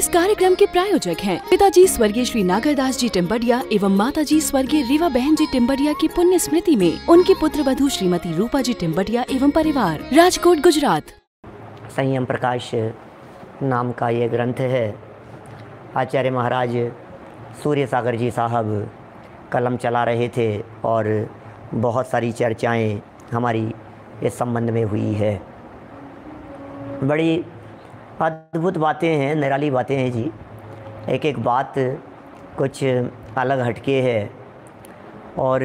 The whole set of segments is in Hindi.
कार्यक्रम के प्रायोजक हैं पिताजी स्वर्गीय श्री नागरदास जी टिम्बडिया एवं माताजी स्वर्गीय रीवा बहन जी टिम्बडिया की पुण्य स्मृति में उनकी पुत्र वधू श्रीमती रूपा जी टिम्बडिया एवं परिवार, राजकोट, गुजरात। संयम प्रकाश नाम का ये ग्रंथ है। आचार्य महाराज सूर्य सागर जी साहब कलम चला रहे थे और बहुत सारी चर्चाएं हमारी इस संबंध में हुई है। बड़ी अद्भुत बातें हैं, निराली बातें हैं जी। एक एक बात कुछ अलग हटके है और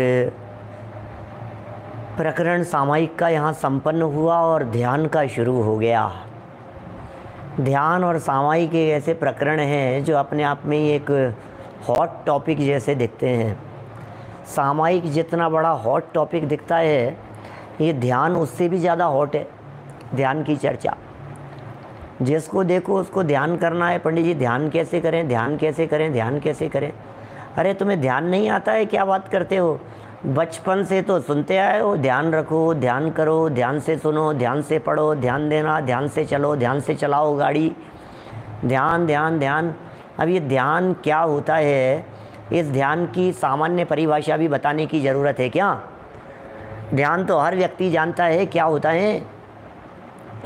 प्रकरण सामायिक का यहाँ संपन्न हुआ और ध्यान का शुरू हो गया। ध्यान और सामायिक एक ऐसे प्रकरण हैं जो अपने आप में ही एक हॉट टॉपिक जैसे दिखते हैं। सामायिक जितना बड़ा हॉट टॉपिक दिखता है, ये ध्यान उससे भी ज़्यादा हॉट है। ध्यान की चर्चा, जिसको देखो उसको ध्यान करना है। पंडित जी ध्यान कैसे करें, ध्यान कैसे करें, ध्यान कैसे करें। अरे तुम्हें ध्यान नहीं आता है, क्या बात करते हो? बचपन से तो सुनते आए हो, ध्यान रखो, ध्यान करो, ध्यान से सुनो, ध्यान से पढ़ो, ध्यान देना, ध्यान से चलो, ध्यान से चलाओ गाड़ी, ध्यान ध्यान ध्यान। अब ये ध्यान क्या होता है, इस ध्यान की सामान्य परिभाषा भी बताने की ज़रूरत है क्या? ध्यान तो हर व्यक्ति जानता है क्या होता है,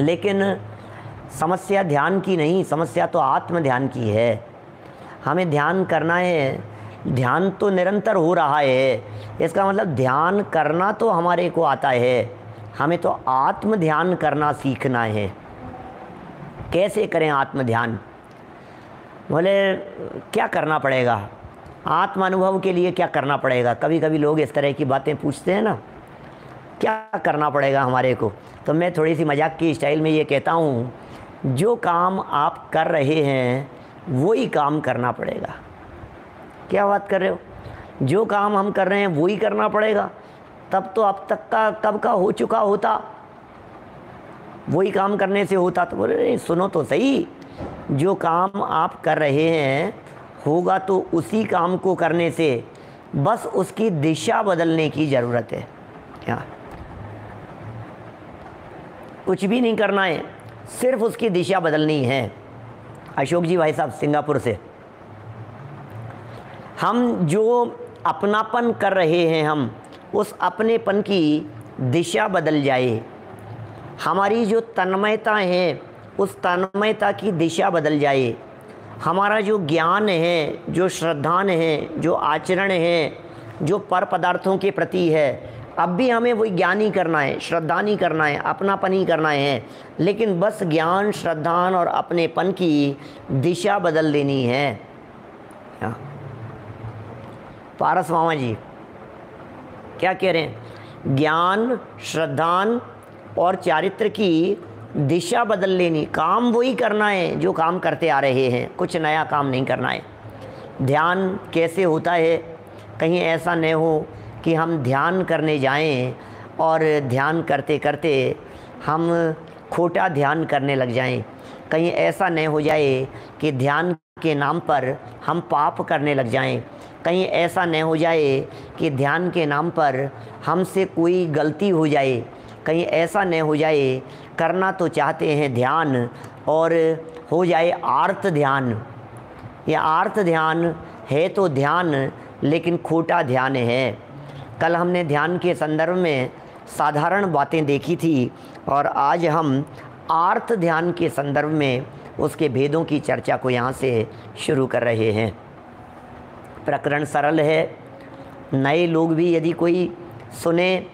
लेकिन समस्या ध्यान की नहीं, समस्या तो आत्म ध्यान की है। हमें ध्यान करना है, ध्यान तो निरंतर हो रहा है। इसका मतलब ध्यान करना तो हमारे को आता है, हमें तो आत्म ध्यान करना सीखना है। कैसे करें आत्म ध्यान? बोले क्या करना पड़ेगा आत्म अनुभव के लिए, क्या करना पड़ेगा? कभी कभी लोग इस तरह की बातें पूछते हैं ना, क्या करना पड़ेगा हमारे को? तो मैं थोड़ी सी मजाक की स्टाइल में ये कहता हूँ, जो काम आप कर रहे हैं वही काम करना पड़ेगा। क्या बात कर रहे हो? जो काम हम कर रहे हैं वही करना पड़ेगा, तब तो अब तक का कब का हो चुका होता, वही काम करने से होता। तो बोले नहीं, सुनो तो सही, जो काम आप कर रहे हैं होगा तो उसी काम को करने से, बस उसकी दिशा बदलने की ज़रूरत है। क्या कुछ भी नहीं करना है, सिर्फ उसकी दिशा बदलनी है। अशोक जी भाई साहब सिंगापुर से, हम जो अपनापन कर रहे हैं, हम उस अपनेपन की दिशा बदल जाए। हमारी जो तन्मयता है, उस तन्मयता की दिशा बदल जाए। हमारा जो ज्ञान है, जो श्रद्धान है, जो आचरण है, जो पर पदार्थों के प्रति है, अब भी हमें वही ज्ञान ही करना है, श्रद्धा नहीं करना है, अपनापन ही करना है, लेकिन बस ज्ञान, श्रद्धान और अपनेपन की दिशा बदल देनी है। पारस मामा जी क्या कह रहे हैं? ज्ञान, श्रद्धान और चारित्र की दिशा बदल लेनी। काम वही करना है जो काम करते आ रहे हैं, कुछ नया काम नहीं करना है। ध्यान कैसे होता है? कहीं ऐसा न हो कि हम ध्यान करने जाएं और ध्यान करते करते हम खोटा ध्यान करने लग जाएं। कहीं ऐसा न हो जाए कि ध्यान के नाम पर हम पाप करने लग जाएं। कहीं ऐसा न हो जाए कि ध्यान के नाम पर हमसे कोई गलती हो जाए। कहीं ऐसा न हो जाए, करना तो चाहते हैं ध्यान और हो जाए आर्त ध्यान। यह आर्त ध्यान है तो ध्यान, लेकिन खोटा ध्यान है। कल हमने ध्यान के संदर्भ में साधारण बातें देखी थी और आज हम आर्त ध्यान के संदर्भ में उसके भेदों की चर्चा को यहाँ से शुरू कर रहे हैं। प्रकरण सरल है, नए लोग भी यदि कोई सुने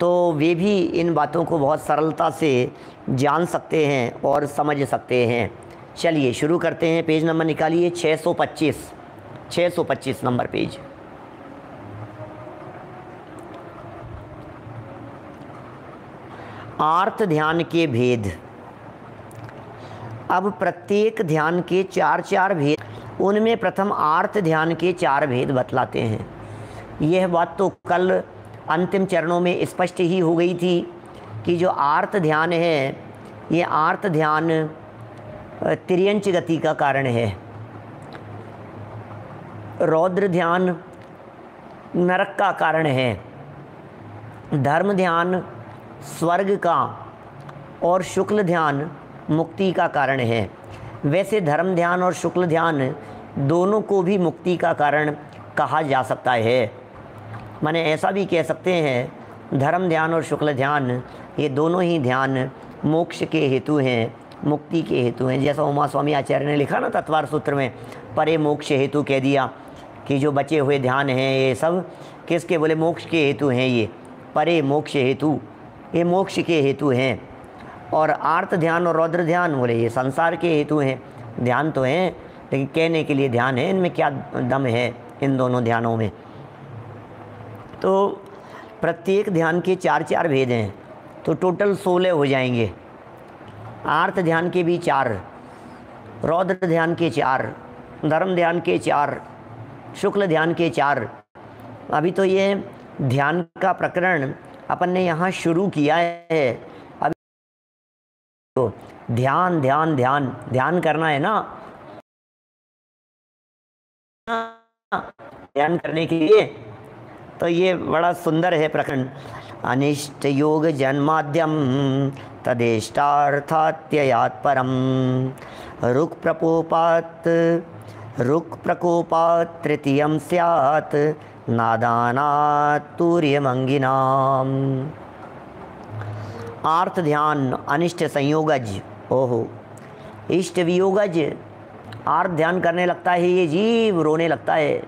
तो वे भी इन बातों को बहुत सरलता से जान सकते हैं और समझ सकते हैं। चलिए शुरू करते हैं। पेज नंबर निकालिए, 625 नंबर पेज। आर्त ध्यान के भेद। अब प्रत्येक ध्यान के चार भेद, उनमें प्रथम आर्त ध्यान के 4 भेद बतलाते हैं। यह बात तो कल अंतिम चरणों में स्पष्ट ही हो गई थी कि जो आर्त ध्यान है, ये आर्त ध्यान तिर्यंच गति का कारण है। रौद्र ध्यान नरक का कारण है, धर्म ध्यान स्वर्ग का और शुक्ल ध्यान मुक्ति का कारण है। वैसे धर्म ध्यान और शुक्ल ध्यान दोनों को भी मुक्ति का कारण कहा जा सकता है। माने ऐसा भी कह सकते हैं धर्म ध्यान और शुक्ल ध्यान ये दोनों ही ध्यान मोक्ष के हेतु हैं, मुक्ति के हेतु हैं। जैसा उमा स्वामी आचार्य ने लिखा ना तत्वार सूत्र में, परे मोक्ष हेतु कह दिया कि जो बचे हुए ध्यान हैं ये सब किसके, बोले मोक्ष के हेतु हैं, ये परे मोक्ष हेतु, ये मोक्ष के हेतु हैं। और आर्त ध्यान और रौद्र ध्यान बोले ये संसार के हेतु हैं। ध्यान तो हैं लेकिन कहने के लिए ध्यान है, इनमें क्या दम है इन दोनों ध्यानों में। तो प्रत्येक ध्यान के 4-4 भेद हैं, तो टोटल 16 हो जाएंगे। आर्त ध्यान के भी 4, रौद्र ध्यान के 4, धर्म ध्यान के 4, शुक्ल ध्यान के 4। अभी तो ये ध्यान का प्रकरण अपन ने यहाँ शुरू किया है। अभी तो ध्यान ध्यान ध्यान ध्यान करना है ना, ध्यान करने के लिए तो ये बड़ा सुंदर है प्रकरण। अनिष्ट योग जन्माद्यम तदेष्टार्थात्ययात् परम रुक् प्रकोपात् तृतीयं स्यात् नादानात् तुर्यमंगिनाम। आर्त ध्यान अनिष्ट संयोगज, ओहो इष्ट वियोगज। आर्त ध्यान करने लगता है ये जीव रोने लगता है,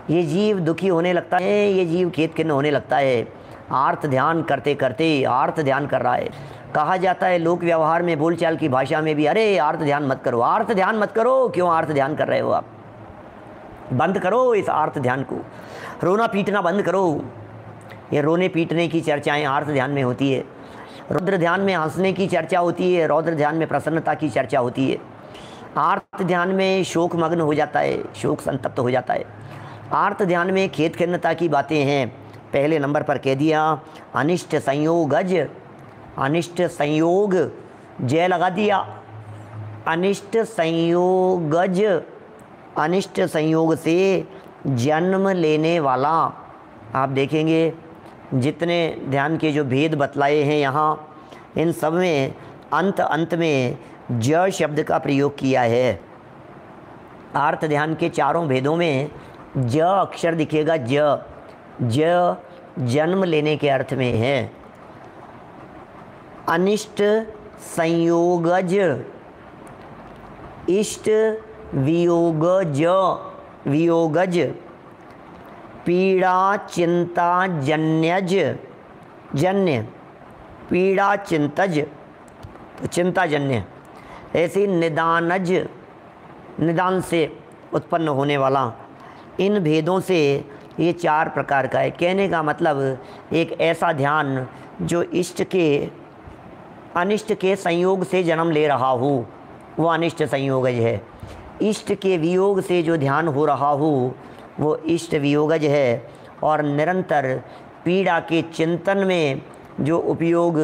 ये जीव दुखी होने लगता है, ये जीव खेद खिन्न होने लगता है। आर्त ध्यान करते करते आर्त ध्यान कर रहा है। कहा जाता है लोक व्यवहार में, बोलचाल की भाषा में भी, अरे आर्त ध्यान मत करो, आर्त ध्यान मत करो। क्यों आर्त ध्यान कर रहे हो आप? बंद करो इस आर्त ध्यान को, रोना पीटना बंद करो। ये रोने पीटने की चर्चाएं आर्त ध्यान में होती है। रौद्र ध्यान में हंसने की चर्चा होती है, रौद्र ध्यान में प्रसन्नता की चर्चा होती है। आर्त ध्यान में शोक मग्न हो जाता है, शोक संतप्त हो जाता है। आर्त ध्यान में खेद खिन्नता की बातें हैं। पहले नंबर पर कह दिया अनिष्ट संयोगज, अनिष्ट संयोग, जय लगा दिया। अनिष्ट संयोगज, अनिष्ट संयोग से जन्म लेने वाला। आप देखेंगे जितने ध्यान के जो भेद बतलाए हैं यहाँ, इन सब में अंत में ज शब्द का प्रयोग किया है। आर्त ध्यान के चारों भेदों में ज अक्षर दिखेगा। ज जन्म लेने के अर्थ में है। अनिष्ट संयोगज, इष्ट वियोगज, वियोगज, पीड़ा चिंता जन्यज, जन्य, पीड़ा चिंतज, तो चिंता जन्य। ऐसे निदानज, निदान से उत्पन्न होने वाला। इन भेदों से ये 4 प्रकार का है। कहने का मतलब एक ऐसा ध्यान जो इष्ट के अनिष्ट के संयोग से जन्म ले रहा हो, वो अनिष्ट संयोगज है। इष्ट के वियोग से जो ध्यान हो रहा हो, वो इष्ट वियोगज है। और निरंतर पीड़ा के चिंतन में जो उपयोग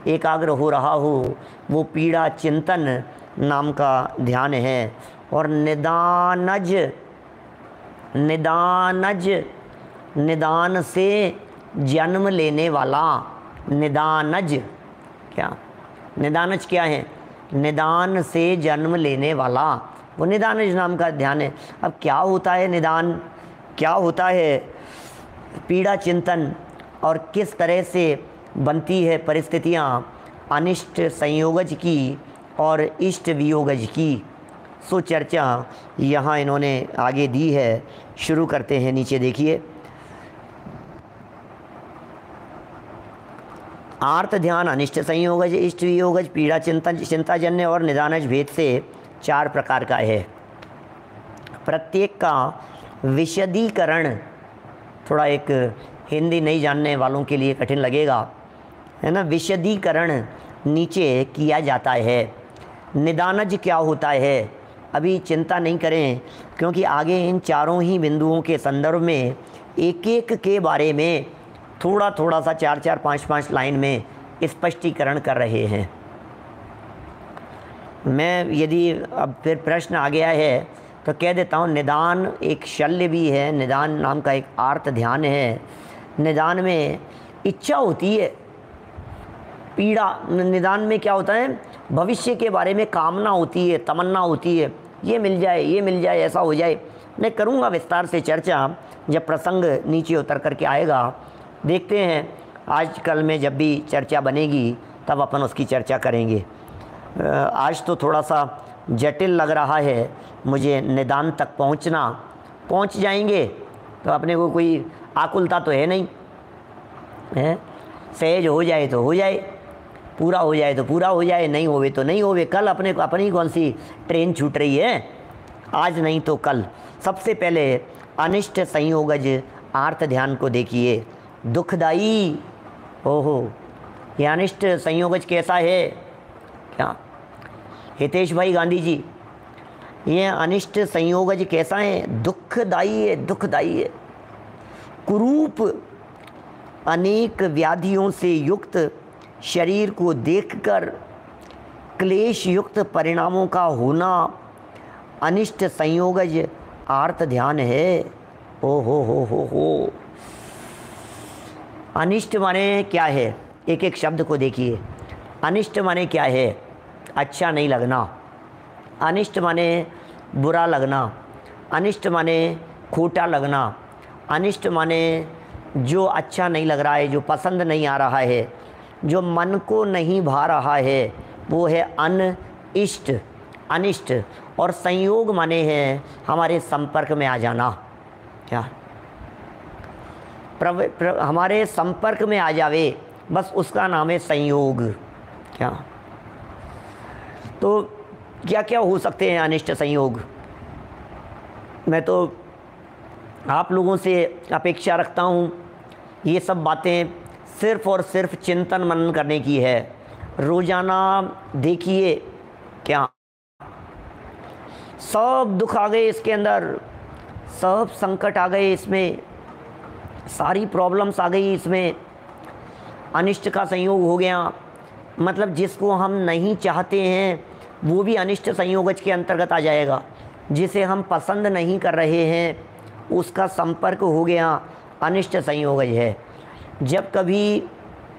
एकाग्र हो रहा हो, वो पीड़ा चिंतन नाम का ध्यान है। और निदानज, निदानज, निदान से जन्म लेने वाला। निदानज क्या, निदानज क्या है? निदान से जन्म लेने वाला, वो निदानज नाम का ध्यान है। अब क्या होता है निदान, क्या होता है पीड़ा चिंतन, और किस तरह से बनती है परिस्थितियाँ अनिष्ट संयोगज की और इष्ट वियोगज की, सो चर्चा यहाँ इन्होंने आगे दी है। शुरू करते हैं, नीचे देखिए। आर्त ध्यान अनिष्ट संयोगज, इष्ट वियोगज, पीड़ा चिंतन चिंताजन्य और निदानज भेद से 4 प्रकार का है। प्रत्येक का विशदीकरण थोड़ा एक हिंदी नहीं जानने वालों के लिए कठिन लगेगा, है ना। विशदीकरण नीचे किया जाता है। निदानज क्या होता है अभी चिंता नहीं करें, क्योंकि आगे इन चारों ही बिंदुओं के संदर्भ में एक एक के बारे में थोड़ा थोड़ा सा 4-4, 5-5 लाइन में स्पष्टीकरण कर रहे हैं। मैं यदि अब फिर प्रश्न आ गया है तो कह देता हूँ, निदान एक शल्य भी है, निदान नाम का एक आर्त ध्यान है। निदान में इच्छा होती है, पीड़ा, निदान में क्या होता है भविष्य के बारे में कामना होती है, तमन्ना होती है, ये मिल जाए, ये मिल जाए, ऐसा हो जाए। मैं करूँगा विस्तार से चर्चा जब प्रसंग नीचे उतर करके आएगा। देखते हैं आजकल में जब भी चर्चा बनेगी तब अपन उसकी चर्चा करेंगे। आज तो थोड़ा सा जटिल लग रहा है मुझे निदान तक पहुंचना। पहुंच जाएंगे तो अपने को कोई आकुलता तो है नहीं, है सहज हो जाए तो हो जाए, पूरा हो जाए तो पूरा हो जाए, नहीं होवे तो नहीं होवे। कल अपने को अपनी कौन सी ट्रेन छूट रही है, आज नहीं तो कल। सबसे पहले अनिष्ट संयोगज आर्त ध्यान को देखिए, दुखदाई। ओहो, ये अनिष्ट संयोगज कैसा है क्या हितेश भाई गांधी जी, ये अनिष्ट संयोगज कैसा है? दुखदाई है, दुखदाई है। कुरूप अनेक व्याधियों से युक्त शरीर को देखकर क्लेश युक्त परिणामों का होना अनिष्ट संयोगज आर्त ध्यान है। ओ हो। अनिष्ट माने क्या है? एक एक शब्द को देखिए। अनिष्ट माने क्या है? अच्छा नहीं लगना। अनिष्ट माने बुरा लगना। अनिष्ट माने खोटा लगना। अनिष्ट माने जो अच्छा नहीं लग रहा है, जो पसंद नहीं आ रहा है, जो मन को नहीं भा रहा है, वो है अनिष्ट, अनिष्ट। और संयोग माने हैं हमारे संपर्क में आ जाना। क्या हमारे संपर्क में आ जावे, बस उसका नाम है संयोग। क्या तो क्या क्या हो सकते हैं अनिष्ट संयोग? मैं तो आप लोगों से अपेक्षा रखता हूँ ये सब बातें सिर्फ़ और सिर्फ चिंतन मनन करने की है। रोज़ाना देखिए क्या सब दुख आ गए इसके अंदर, सब संकट आ गए इसमें, सारी प्रॉब्लम्स आ गई इसमें। अनिष्ट का संयोग हो गया, मतलब जिसको हम नहीं चाहते हैं वो भी अनिष्ट संयोगज के अंतर्गत आ जाएगा। जिसे हम पसंद नहीं कर रहे हैं उसका संपर्क हो गया, अनिष्ट संयोगज है। जब कभी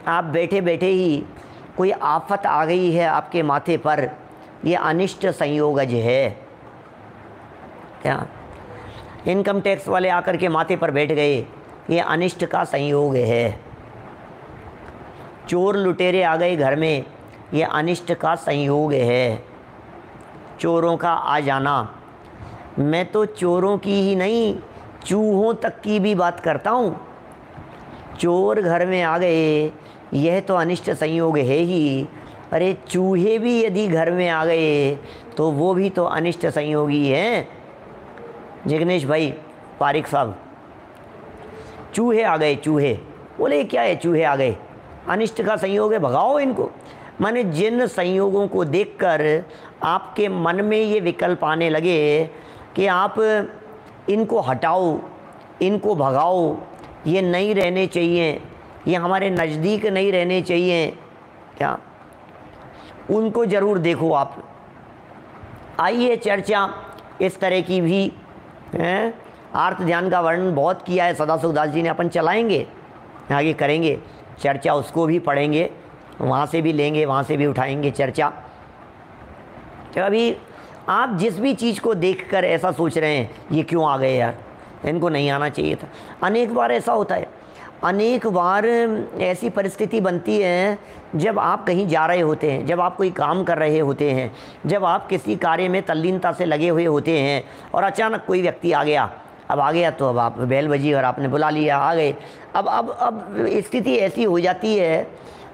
आप बैठे बैठे ही कोई आफत आ गई है आपके माथे पर, ये अनिष्ट संयोगज है। क्या इनकम टैक्स वाले आकर के माथे पर बैठ गए, ये अनिष्ट का संयोग है। चोर लुटेरे आ गए घर में, ये अनिष्ट का संयोग है। चोरों का आ जाना, मैं तो चोरों की ही नहीं चूहों तक की भी बात करता हूँ। चोर घर में आ गए, यह तो अनिष्ट संयोग है ही। अरे चूहे भी यदि घर में आ गए तो वो भी तो अनिष्ट संयोगी हैं। जिग्नेश भाई पारिक साहब, चूहे आ गए, चूहे, बोले क्या है? चूहे आ गए, अनिष्ट का संयोग है, भगाओ इनको। माने जिन संयोगों को देखकर आपके मन में ये विकल्प आने लगे कि आप इनको हटाओ, इनको भगाओ, ये नहीं रहने चाहिए, ये हमारे नज़दीक नहीं रहने चाहिए, क्या उनको ज़रूर देखो आप। आइए चर्चा इस तरह की भी है। आर्त ध्यान का वर्णन बहुत किया है सदाशिव दास जी ने, अपन चलाएंगे, आगे करेंगे चर्चा, उसको भी पढ़ेंगे, वहाँ से भी लेंगे, वहाँ से भी उठाएंगे चर्चा। तो अभी आप जिस भी चीज़ को देखकर ऐसा सोच रहे हैं ये क्यों आ गए यार, इनको नहीं आना चाहिए था, अनेक बार ऐसा होता है। अनेक बार ऐसी परिस्थिति बनती है जब आप कहीं जा रहे होते हैं, जब आप कोई काम कर रहे होते हैं, जब आप किसी कार्य में तल्लीनता से लगे हुए होते हैं और अचानक कोई व्यक्ति आ गया। अब आ गया तो अब आप बैल बजी और आपने बुला लिया, आ गए। अब स्थिति ऐसी हो जाती है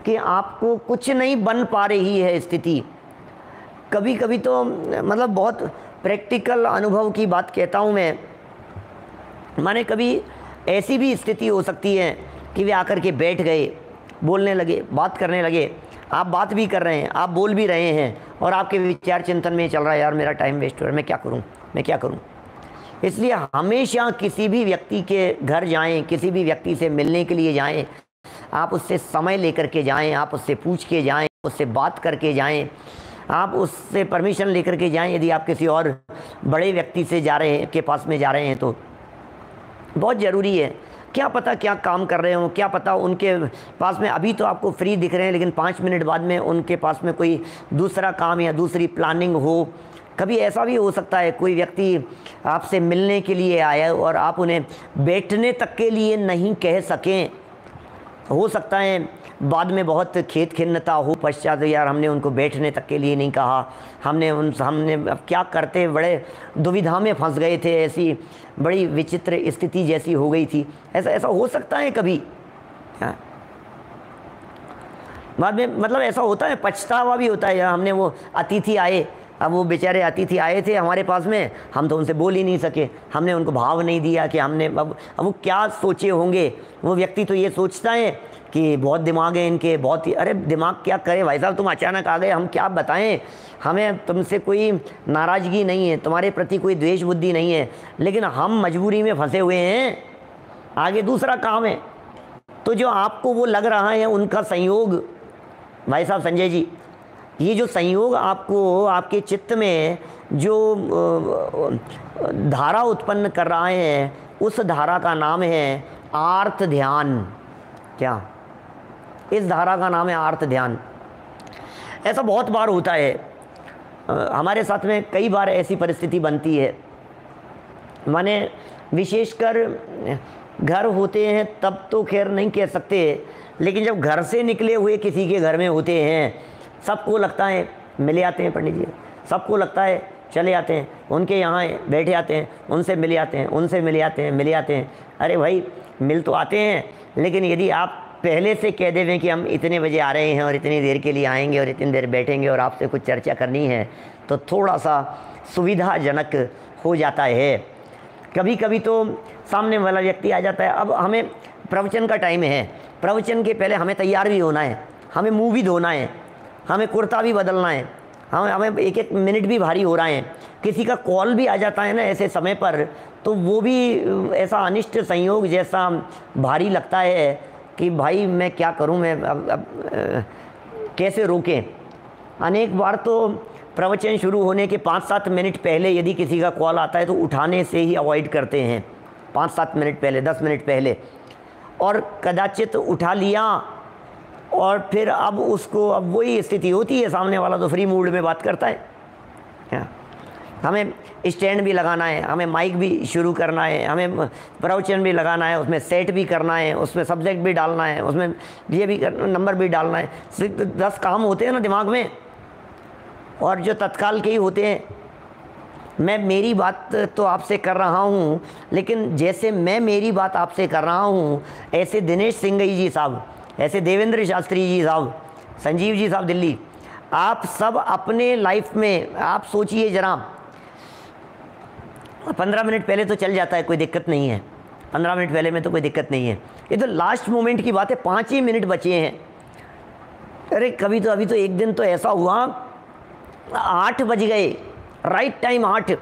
कि आपको कुछ नहीं बन पा रही है स्थिति। कभी कभी तो मतलब बहुत प्रैक्टिकल अनुभव की बात कहता हूँ मैं, माने कभी ऐसी भी स्थिति हो सकती है कि वे आकर के बैठ गए, बोलने लगे, बात करने लगे, आप बात भी कर रहे हैं, आप बोल भी रहे हैं और आपके विचार चिंतन में चल रहा है यार मेरा टाइम वेस्ट हो रहा है, मैं क्या करूं, मैं क्या करूं। इसलिए हमेशा किसी भी व्यक्ति के घर जाएं, किसी भी व्यक्ति से मिलने के लिए जाएं, आप उससे समय लेकर के जाएं, आप उससे पूछ के जाएं, उससे बात करके जाएं, आप उससे परमिशन लेकर के जाएं। यदि आप किसी और बड़े व्यक्ति से जा रहे हैं, के पास में जा रहे हैं तो बहुत ज़रूरी है। क्या पता क्या काम कर रहे हो, क्या पता उनके पास में अभी तो आपको फ्री दिख रहे हैं, लेकिन 5 मिनट बाद में उनके पास में कोई दूसरा काम या दूसरी प्लानिंग हो। कभी ऐसा भी हो सकता है कोई व्यक्ति आपसे मिलने के लिए आया और आप उन्हें बैठने तक के लिए नहीं कह सकें। हो सकता है बाद में बहुत खेद खिन्नता हो पश्चात, यार हमने उनको बैठने तक के लिए नहीं कहा, हमने अब क्या करते, बड़े दुविधा में फंस गए थे, ऐसी बड़ी विचित्र स्थिति जैसी हो गई थी। ऐसा हो सकता है कभी। हाँ, बाद में मतलब ऐसा होता है, पछतावा भी होता है। हमने वो अतिथि आए, अब वो बेचारे अतिथि आए थे हमारे पास में, हम तो उनसे बोल ही नहीं सके, हमने उनको भाव नहीं दिया कि हमने अब वो क्या सोचे होंगे। वो व्यक्ति तो ये सोचता है कि बहुत दिमाग है इनके, बहुत ही, अरे दिमाग क्या करे भाई साहब, तुम अचानक आ गए, हम क्या बताएं, हमें तुमसे कोई नाराज़गी नहीं है, तुम्हारे प्रति कोई द्वेष बुद्धि नहीं है, लेकिन हम मजबूरी में फंसे हुए हैं, आगे दूसरा काम है। तो जो आपको वो लग रहा है उनका संयोग, भाई साहब संजय जी, ये जो संयोग आपको आपके चित्त में जो धारा उत्पन्न कर रहा है, उस धारा का नाम है आर्त ध्यान। क्या? इस धारा का नाम है आर्त ध्यान। ऐसा बहुत बार होता है, हमारे साथ में कई बार ऐसी परिस्थिति बनती है। माने विशेषकर घर होते हैं तब तो खैर नहीं कह सकते, लेकिन जब घर से निकले हुए किसी के घर में होते हैं, सबको लगता है मिले आते हैं पंडित जी, सबको लगता है चले आते हैं उनके यहाँ बैठे आते हैं, उनसे मिले आते हैं, उनसे मिले आते हैं, मिले आते हैं। अरे भाई मिल तो आते हैं, लेकिन यदि आप पहले से कह देवें कि हम इतने बजे आ रहे हैं और इतनी देर के लिए आएंगे और इतनी देर बैठेंगे और आपसे कुछ चर्चा करनी है, तो थोड़ा सा सुविधाजनक हो जाता है। कभी कभी तो सामने वाला व्यक्ति आ जाता है, अब हमें प्रवचन का टाइम है, प्रवचन के पहले हमें तैयार भी होना है, हमें मुँह भी धोना है, हमें कुर्ता भी बदलना है, हमें एक एक मिनट भी भारी हो रहे हैं। किसी का कॉल भी आ जाता है ना ऐसे समय पर, तो वो भी ऐसा अनिष्ट संयोग जैसा भारी लगता है कि भाई मैं क्या करूं, मैं अब कैसे रोकें। अनेक बार तो प्रवचन शुरू होने के 5-7 मिनट पहले यदि किसी का कॉल आता है तो उठाने से ही अवॉइड करते हैं, 5-7 मिनट पहले, 10 मिनट पहले, और कदाचित उठा लिया और फिर अब उसको, अब वही स्थिति होती है, सामने वाला तो फ्री मूड में बात करता है। क्या? हमें स्टैंड भी लगाना है, हमें माइक भी शुरू करना है, हमें प्रवचन भी लगाना है, उसमें सेट भी करना है, उसमें सब्जेक्ट भी डालना है, उसमें ये भी नंबर भी डालना है। 10 काम होते हैं ना दिमाग में, और जो तत्काल के ही होते हैं। मैं मेरी बात तो आपसे कर रहा हूँ, लेकिन जैसे मैं मेरी बात आपसे कर रहा हूँ, ऐसे दिनेश सिंघई जी साहब, ऐसे देवेंद्र शास्त्री जी साहब, संजीव जी साहब दिल्ली, आप सब अपने लाइफ में आप सोचिए जरा, 15 मिनट पहले तो चल जाता है, कोई दिक्कत नहीं है, 15 मिनट पहले में तो कोई दिक्कत नहीं है, ये तो लास्ट मोमेंट की बात है, 5 ही मिनट बचे हैं। अरे कभी तो अभी तो एक दिन तो ऐसा हुआ 8 बज गए, राइट टाइम 8,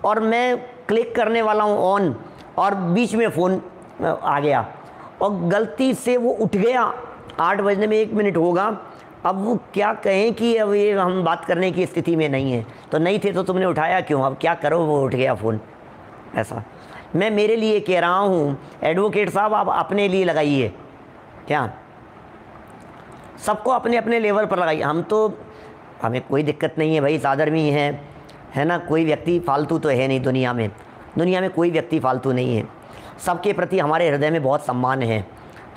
और मैं क्लिक करने वाला हूँ ऑन, और बीच में फ़ोन आ गया और गलती से वो उठ गया। 8 बजने में 1 मिनट होगा, अब वो क्या कहें कि अब ये हम बात करने की स्थिति में नहीं है। तो नहीं थे तो तुमने उठाया क्यों, अब क्या करो, वो उठ गया फ़ोन। ऐसा मैं मेरे लिए कह रहा हूँ, एडवोकेट साहब आप अपने लिए लगाइए, क्या सबको अपने अपने लेवल पर लगाइए। हम तो, हमें कोई दिक्कत नहीं है भाई, साधर्मी है ना, कोई व्यक्ति फालतू तो है नहीं दुनिया में कोई व्यक्ति फालतू नहीं है। सबके प्रति हमारे हृदय में बहुत सम्मान है,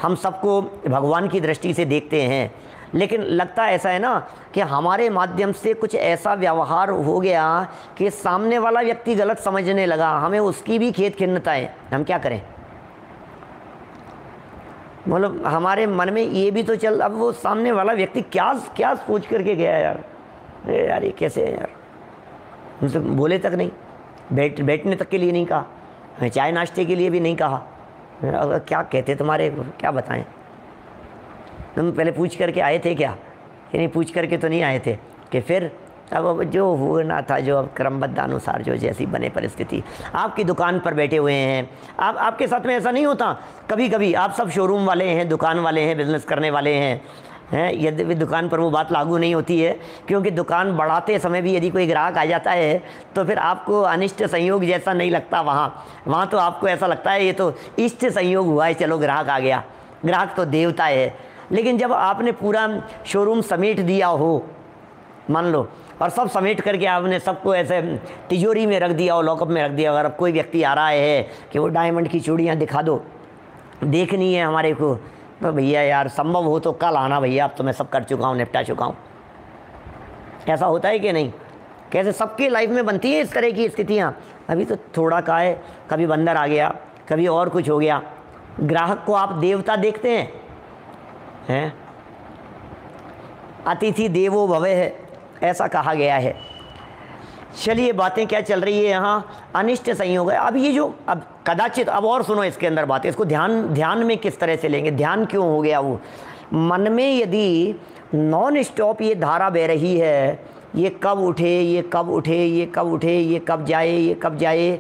हम सबको भगवान की दृष्टि से देखते हैं, लेकिन लगता ऐसा है ना कि हमारे माध्यम से कुछ ऐसा व्यवहार हो गया कि सामने वाला व्यक्ति गलत समझने लगा, हमें उसकी भी खेद खिन्नता है, हम क्या करें। मतलब हमारे मन में ये भी तो चल, अब वो सामने वाला व्यक्ति क्या सोच करके गया यार, अरे यार ये कैसे है यार, हमसे बोले तक नहीं, बैठने तक के लिए नहीं कहा, चाय नाश्ते के लिए भी नहीं कहा, क्या कहते तुम्हारे, क्या बताएं, तुम पहले पूछ करके आए थे क्या, कि नहीं पूछ करके तो नहीं आए थे, कि फिर अब जो होना था, जो अब क्रमबद्ध अनुसार जो जैसी बने परिस्थिति। आपकी दुकान पर बैठे हुए हैं, आपके साथ में ऐसा नहीं होता कभी कभी, आप सब शोरूम वाले हैं, दुकान वाले हैं, बिजनेस करने वाले हैं, हैं। यद्यपि दुकान पर वो बात लागू नहीं होती है, क्योंकि दुकान बढ़ाते समय भी यदि कोई ग्राहक आ जाता है तो फिर आपको अनिष्ट संयोग जैसा नहीं लगता। वहाँ तो आपको ऐसा लगता है ये तो इष्ट संयोग हुआ है, चलो ग्राहक आ गया, ग्राहक तो देवता है। लेकिन जब आपने पूरा शोरूम समेट दिया हो, मान लो, और सब समेट करके आपने सबको ऐसे तिजोरी में रख दिया हो, लॉकअप में रख दिया, अगर अब कोई व्यक्ति आ रहा है कि वो डायमंड की चूड़ियाँ दिखा दो, देखनी है हमारे को, तो भैया यार संभव हो तो कल आना भैया, अब तो मैं सब कर चुका हूँ, निपटा चुका हूँ। ऐसा होता है कि नहीं? कैसे सबके लाइफ में बनती है इस तरह की स्थितियाँ। अभी तो थोड़ा का है, कभी बंदर आ गया, कभी और कुछ हो गया। ग्राहक को आप देवता देखते हैं? अतिथि देवो भव है, ऐसा कहा गया है। चलिए बातें क्या चल रही है यहाँ, अनिष्ट संयोग है। अब ये जो अब कदाचित अब और सुनो इसके अंदर बातें, इसको ध्यान में किस तरह से लेंगे, ध्यान क्यों हो गया वो मन में। यदि नॉन स्टॉप ये धारा बह रही है, ये कब उठे, ये कब उठे, ये कब उठे, ये कब जाए, ये कब जाए,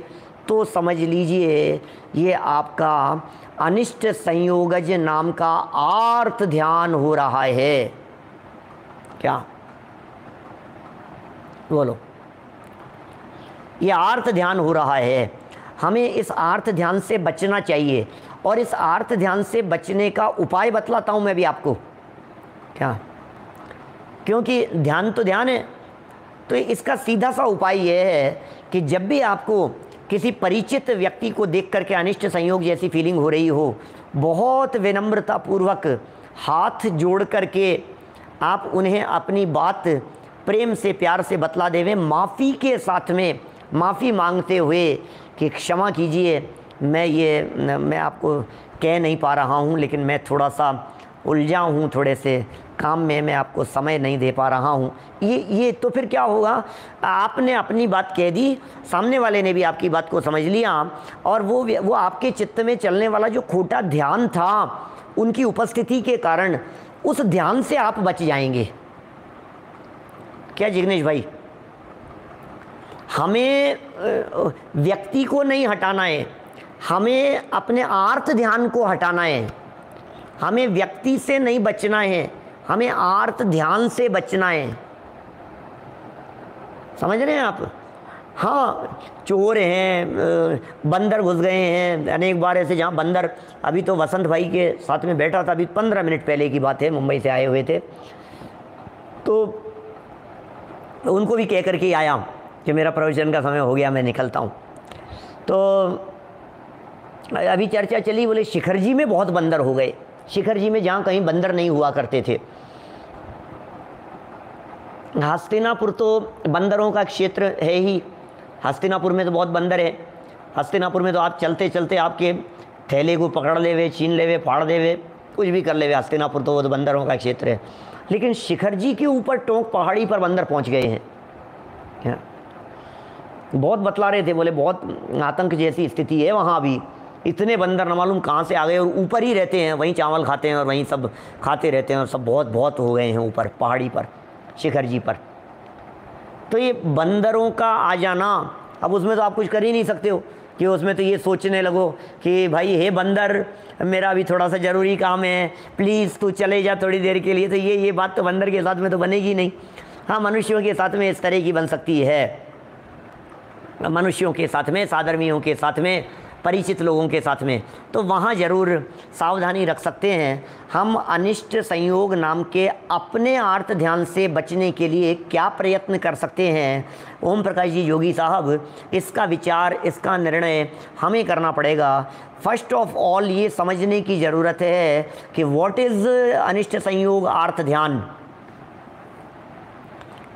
तो समझ लीजिए ये आपका अनिष्ट संयोगज नाम का आर्त ध्यान हो रहा है। क्या बोलो? ये आर्त ध्यान हो रहा है। हमें इस आर्त ध्यान से बचना चाहिए, और इस आर्त ध्यान से बचने का उपाय बतलाता हूं मैं भी आपको। क्या? क्योंकि ध्यान तो ध्यान है, तो इसका सीधा सा उपाय यह है कि जब भी आपको किसी परिचित व्यक्ति को देख करके अनिष्ट संयोग जैसी फीलिंग हो रही हो, बहुत विनम्रता पूर्वक हाथ जोड़ करके आप उन्हें अपनी बात प्रेम से, प्यार से बतला देवें, माफ़ी के साथ में, माफ़ी मांगते हुए कि क्षमा कीजिए, मैं आपको कह नहीं पा रहा हूँ, लेकिन मैं थोड़ा सा उलझा हूँ, थोड़े से काम में, मैं आपको समय नहीं दे पा रहा हूँ। ये तो फिर क्या होगा, आपने अपनी बात कह दी, सामने वाले ने भी आपकी बात को समझ लिया, और वो आपके चित्त में चलने वाला जो खोटा ध्यान था उनकी उपस्थिति के कारण, उस ध्यान से आप बच जाएंगे। क्या जिग्नेश भाई? हमें व्यक्ति को नहीं हटाना है, हमें अपने आर्त ध्यान को हटाना है। हमें व्यक्ति से नहीं बचना है, हमें आर्त ध्यान से बचना है। समझ रहे हैं आप? हाँ, चोर हैं, बंदर घुस गए हैं, अनेक बार ऐसे, जहाँ बंदर, अभी तो वसंत भाई के साथ में बैठा था, अभी 15 मिनट पहले की बात है, मुंबई से आए हुए थे, तो उनको भी कह करके आया कि मेरा प्रवचन का समय हो गया, मैं निकलता हूँ। तो अभी चर्चा चली, बोले शिखर जी में बहुत बंदर हो गए, शिखर जी में जहाँ कहीं बंदर नहीं हुआ करते थे। हस्तिनापुर तो बंदरों का क्षेत्र है ही, हस्तिनापुर में तो बहुत बंदर है। हस्तिनापुर में तो आप चलते चलते आपके थैले को पकड़ लेवे, छीन लेवे, फाड़ देवे, कुछ भी कर लेवे। हस्तिनापुर तो वो तो बंदरों का क्षेत्र है। लेकिन शिखर जी के ऊपर टोंक पहाड़ी पर बंदर पहुंच गए हैं। बहुत बतला रहे थे, बोले बहुत आतंक जैसी स्थिति है वहाँ भी, इतने बंदर न मालूम कहाँ से आ गए, और ऊपर ही रहते हैं, वहीं चावल खाते हैं और वहीं सब खाते रहते हैं, और सब बहुत बहुत हो गए हैं ऊपर पहाड़ी पर, शिखर जी पर। तो ये बंदरों का आ जाना, अब उसमें तो आप कुछ कर ही नहीं सकते हो कि उसमें तो ये सोचने लगो कि भाई हे बंदर, मेरा अभी थोड़ा सा ज़रूरी काम है, प्लीज़ तू चले जा थोड़ी देर के लिए। तो ये बात तो बंदर के साथ में तो बनेगी नहीं। हाँ, मनुष्यों के साथ में इस तरह की बन सकती है, मनुष्यों के साथ में, साधर्मियों के साथ में, परिचित लोगों के साथ में, तो वहाँ ज़रूर सावधानी रख सकते हैं। हम अनिष्ट संयोग नाम के अपने आर्त ध्यान से बचने के लिए क्या प्रयत्न कर सकते हैं, ओम प्रकाश जी योगी साहब, इसका विचार, इसका निर्णय हमें करना पड़ेगा। फर्स्ट ऑफ ऑल ये समझने की ज़रूरत है कि व्हाट इज़ अनिष्ट संयोग आर्त ध्यान।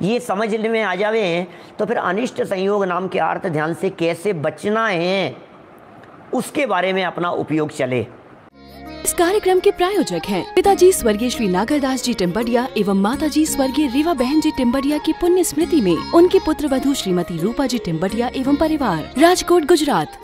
ये समझ में आ जावे तो फिर अनिष्ट संयोग नाम के आर्त ध्यान से कैसे बचना है उसके बारे में अपना उपयोग चले। इस कार्यक्रम के प्रायोजक हैं पिताजी स्वर्गीय श्री नागरदास जी टिम्बडिया एवं माताजी स्वर्गीय रीवा बहन जी टिम्बडिया की पुण्य स्मृति में उनकी पुत्र वधू श्रीमती रूपा जी टिम्बडिया एवं परिवार, राजकोट, गुजरात।